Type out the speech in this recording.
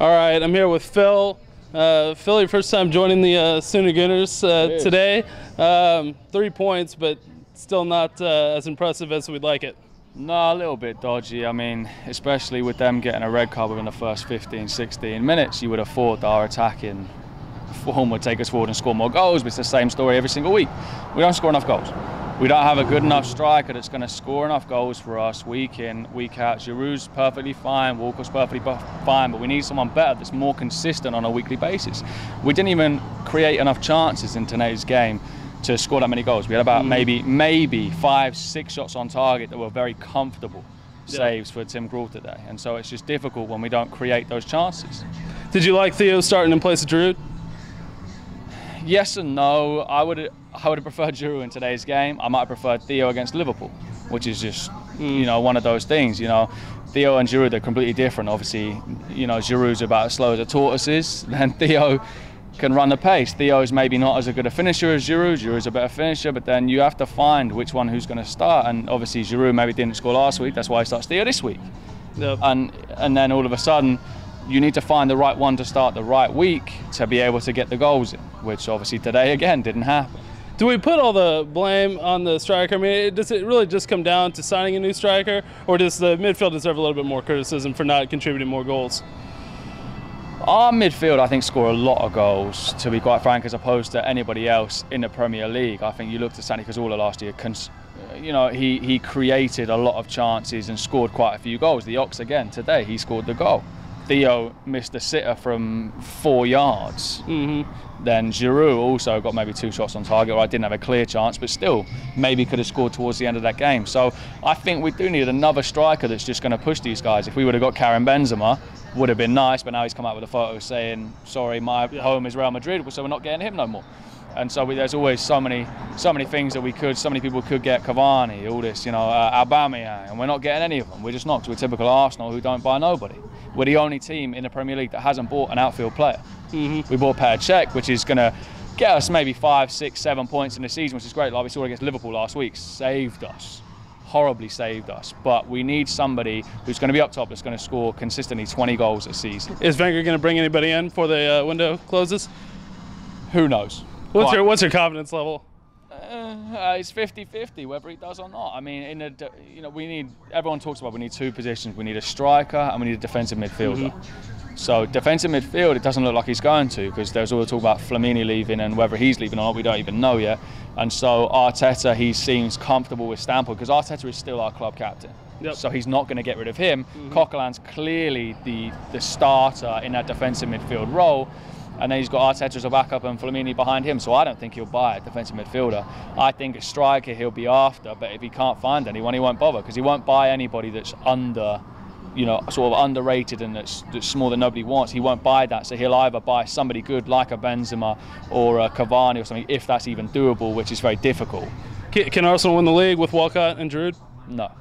All right, I'm here with Phil. Phil, your first time joining the Sooner Gooners today. 3 points, but still not as impressive as we'd like it. No, a little bit dodgy. I mean, especially with them getting a red card within the first 15, 16 minutes, you would have thought our attacking form would take us forward and score more goals, but it's the same story every single week. We don't score enough goals. We don't have a good enough striker that's going to score enough goals for us week in, week out. Giroud's perfectly fine, Walker's perfectly fine, but we need someone better that's more consistent on a weekly basis. We didn't even create enough chances in today's game to score that many goals. We had about maybe 5, 6 shots on target that were very comfortable saves for Tim Gruel today. And so it's just difficult when we don't create those chances. Did you like Theo starting in place of Giroud? Yes and no. I would have preferred Giroud in today's game. I might have preferred Theo against Liverpool, which is just one of those things. Theo and Giroud are completely different. Obviously, Giroud's about as slow as a tortoise is, and Theo can run the pace. Theo's maybe not as good a finisher as Giroud. Giroud's a better finisher, but then you have to find which one who's going to start. And obviously Giroud maybe didn't score last week. That's why he starts Theo this week. Yep. And then all of a sudden, you need to find the right one to start the right week to be able to get the goals in, which obviously today again didn't happen. Do we put all the blame on the striker? I mean, does it really just come down to signing a new striker, or does the midfield deserve a little bit more criticism for not contributing more goals? Our midfield, I think, score a lot of goals, to be quite frank, as opposed to anybody else in the Premier League. I think you looked at Santi Cazorla last year, he created a lot of chances and scored quite a few goals. The Ox again, today, he scored the goal. Theo missed a sitter from 4 yards. Then Giroud also got maybe 2 shots on target, or I didn't have a clear chance, but still maybe could have scored towards the end of that game. So I think we do need another striker that's just going to push these guys. If we would have got Karim Benzema, would have been nice, but now he's come out with a photo saying, sorry, my home is Real Madrid, so we're not getting him no more. And so there's always so many things that so many people could get. Cavani, all this, Aubameyang, and we're not getting any of them. We're just not, 'cause we're typical Arsenal who don't buy nobody. We're the only team in the Premier League that hasn't bought an outfield player. We bought Petr Cech, which is going to get us maybe 5, 6, 7 points in the season, which is great. Like we saw against Liverpool last week, saved us, horribly saved us. But we need somebody who's going to be up top that's going to score consistently 20 goals a season. Is Wenger going to bring anybody in before the window closes? Who knows? What's your confidence level? It's 50-50 whether he does or not. I mean, everyone talks about we need 2 positions. We need a striker and we need a defensive midfielder. So defensive midfield, it doesn't look like he's going to, because there's all the talk about Flamini leaving, and whether he's leaving or not, we don't even know yet. And so Arteta, he seems comfortable with Stamford, because Arteta is still our club captain. So he's not going to get rid of him. Coquelin's clearly the starter in that defensive midfield role. And then he's got Arteta as a backup and Flamini behind him. So I don't think he'll buy a defensive midfielder. I think a striker he'll be after, but if he can't find anyone, he won't bother, because he won't buy anybody that's sort of underrated and that's small that nobody wants. He won't buy that. So he'll either buy somebody good like a Benzema or a Cavani or something, if that's even doable, which is very difficult. Can Arsenal win the league with Walcott and Giroud? No.